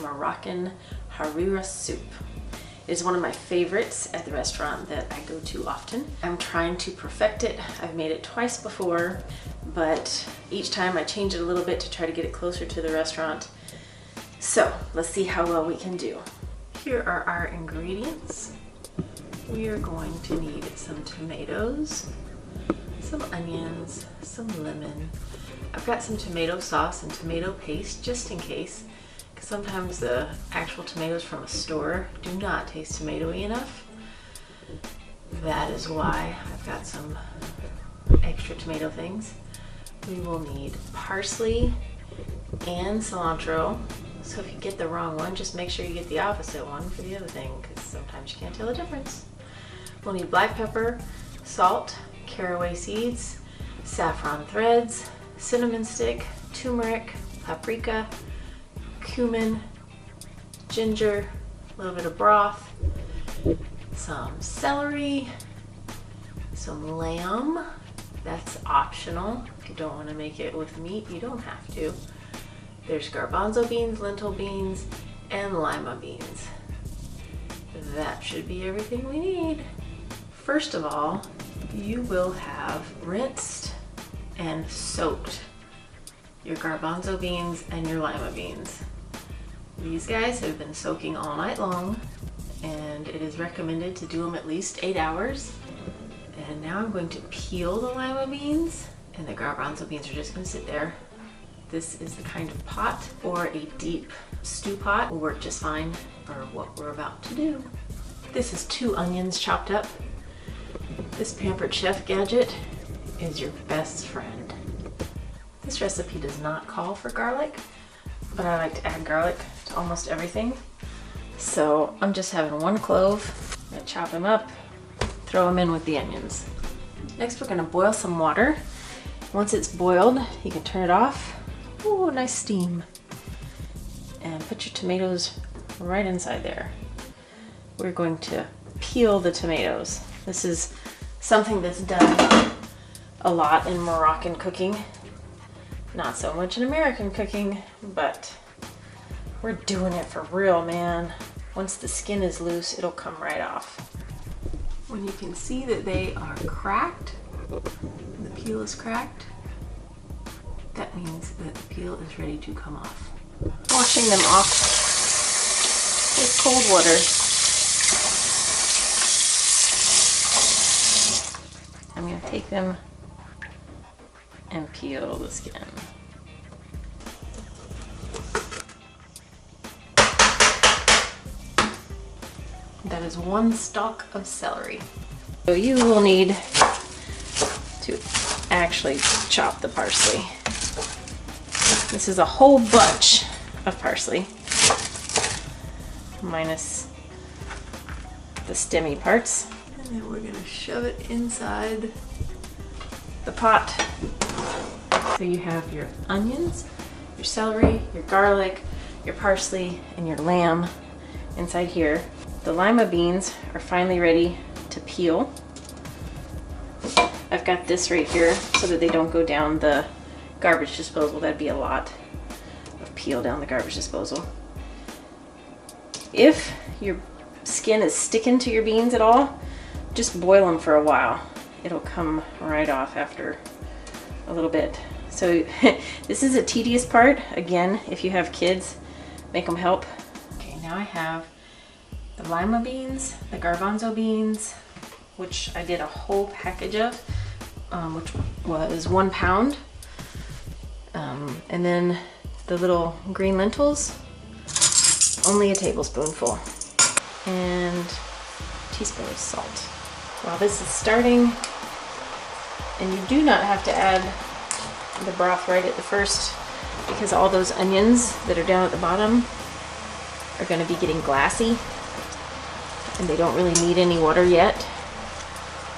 Moroccan Harira Soup. It is one of my favorites at the restaurant that I go to often. I'm trying to perfect it. I've made it twice before, but each time I change it a little bit to try to get it closer to the restaurant. So let's see how well we can do. Here are our ingredients. We are going to need some tomatoes, some onions, some lemon. I've got some tomato sauce and tomato paste just in case, because sometimes the actual tomatoes from a store do not taste tomatoey enough. That is why I've got some extra tomato things. We will need parsley and cilantro. So if you get the wrong one, just make sure you get the opposite one for the other thing, because sometimes you can't tell the difference. We'll need black pepper, salt, caraway seeds, saffron threads, cinnamon stick, turmeric, paprika, cumin, ginger, a little bit of broth, some celery, some lamb. That's optional. If you don't want to make it with meat, you don't have to. There's garbanzo beans, lentil beans, and lima beans. That should be everything we need. First of all, you will have rinsed and soaked your garbanzo beans and your lima beans. These guys have been soaking all night long, and it is recommended to do them at least 8 hours. And now I'm going to peel the lima beans, and the garbanzo beans are just going to sit there. This is the kind of pot, or a deep stew pot will work just fine for what we're about to do. This is 2 onions chopped up. This Pampered Chef gadget is your best friend. This recipe does not call for garlic, but I like to add garlic to almost everything. So I'm just having 1 clove. I'm gonna chop them up, throw them in with the onions. Next, we're gonna boil some water. Once it's boiled, you can turn it off. Ooh, nice steam. And put your tomatoes right inside there. We're going to peel the tomatoes. This is something that's done a lot in Moroccan cooking. Not so much in American cooking, but we're doing it for real, man. Once the skin is loose, it'll come right off. When you can see that they are cracked, the peel is cracked, that means that the peel is ready to come off. Washing them off with cold water. I'm going to take them and peel the skin. That is 1 stalk of celery. So you will need to actually chop the parsley. This is a whole bunch of parsley, minus the stemmy parts. And then we're gonna shove it inside the pot. So you have your onions, your celery, your garlic, your parsley, and your lamb inside here. The lima beans are finally ready to peel. I've got this right here so that they don't go down the garbage disposal. That'd be a lot of peel down the garbage disposal. If your skin is sticking to your beans at all, just boil them for a while. It'll come right off after a little bit. So this is a tedious part. Again, if you have kids, make them help. Okay, now I have the lima beans, the garbanzo beans, which I did a whole package of, which was 1 pound. And then the little green lentils, only a tablespoonful, and a teaspoon of salt. While this is starting, and you do not have to add the broth right at the first, because all those onions that are down at the bottom are going to be getting glassy, and they don't really need any water yet.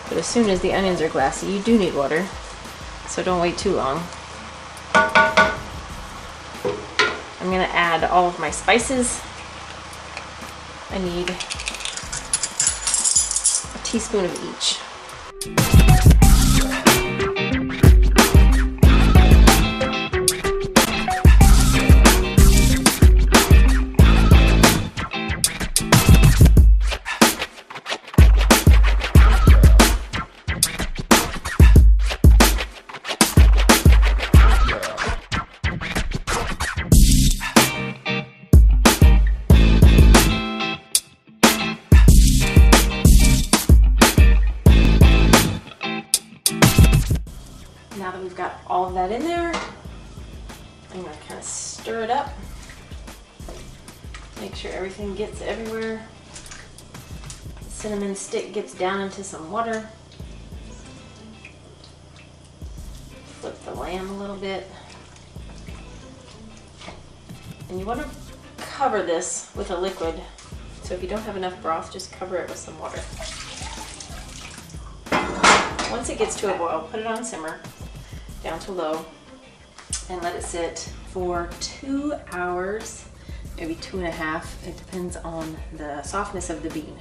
But as soon as the onions are glassy, you do need water, so don't wait too long. I'm going to add all of my spices. I need a teaspoon of each. we've got all of that in there, I'm gonna kind of stir it up. Make sure everything gets everywhere. The cinnamon stick gets down into some water. Flip the lamb a little bit. And you want to cover this with a liquid. So if you don't have enough broth, just cover it with some water. Once it gets to a boil, put it on simmer, down to low, and let it sit for 2 hours, maybe 2.5. It depends on the softness of the bean.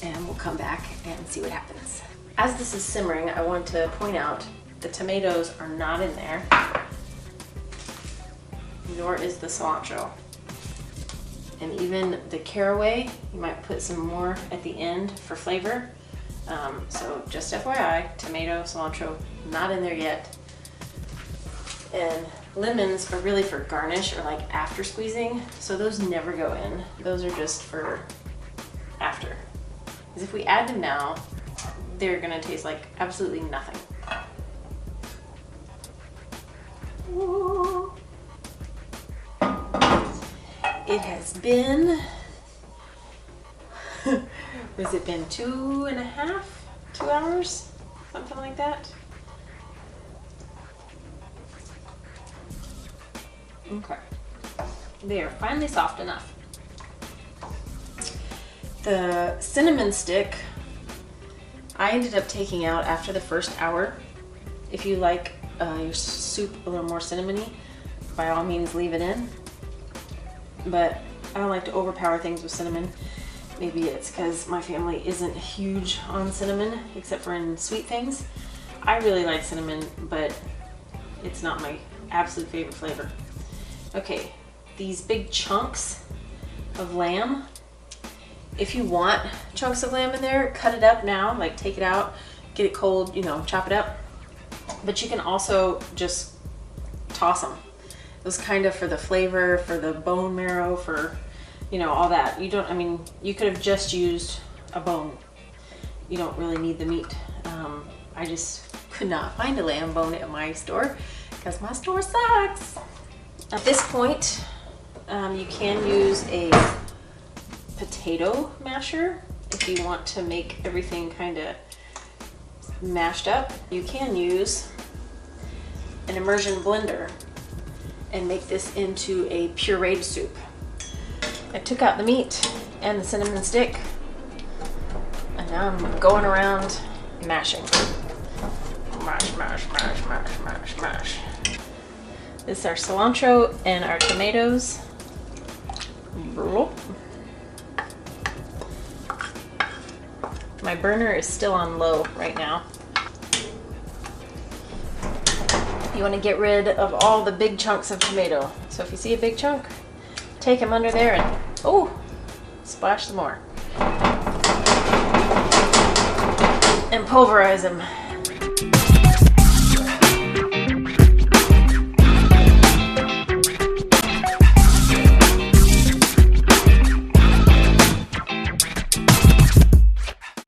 And we'll come back and see what happens. As this is simmering, I want to point out the tomatoes are not in there, nor is the cilantro. And even the caraway, you might put some more at the end for flavor. So just FYI, tomato, cilantro, not in there yet. And lemons are really for garnish or like after squeezing, so those never go in. Those are just for after. Because if we add them now, they're gonna taste like absolutely nothing. Ooh. It has been, has it been 2.5, 2 hours? Something like that. Okay. They are finally soft enough. The cinnamon stick, I ended up taking out after the first hour. If you like your soup a little more cinnamony, by all means leave it in. But I don't like to overpower things with cinnamon. Maybe it's because my family isn't huge on cinnamon, except for in sweet things. I really like cinnamon, but it's not my absolute favorite flavor. Okay, these big chunks of lamb, if you want chunks of lamb in there, cut it up now, like take it out, get it cold, you know, chop it up. But you can also just toss them. It was kind of for the flavor, for the bone marrow, for, you know, all that. You don't, I mean, you could have just used a bone. You don't really need the meat. I just could not find a lamb bone at my store because my store sucks. At this point, you can use a potato masher if you want to make everything kind of mashed up. You can use an immersion blender and make this into a pureed soup. I took out the meat and the cinnamon stick, and now I'm going around mashing. Mash, mash, mash, mash, mash, mash. This is our cilantro and our tomatoes. My burner is still on low right now. You want to get rid of all the big chunks of tomato. So if you see a big chunk, take them under there and, oh, splash some more. And pulverize them.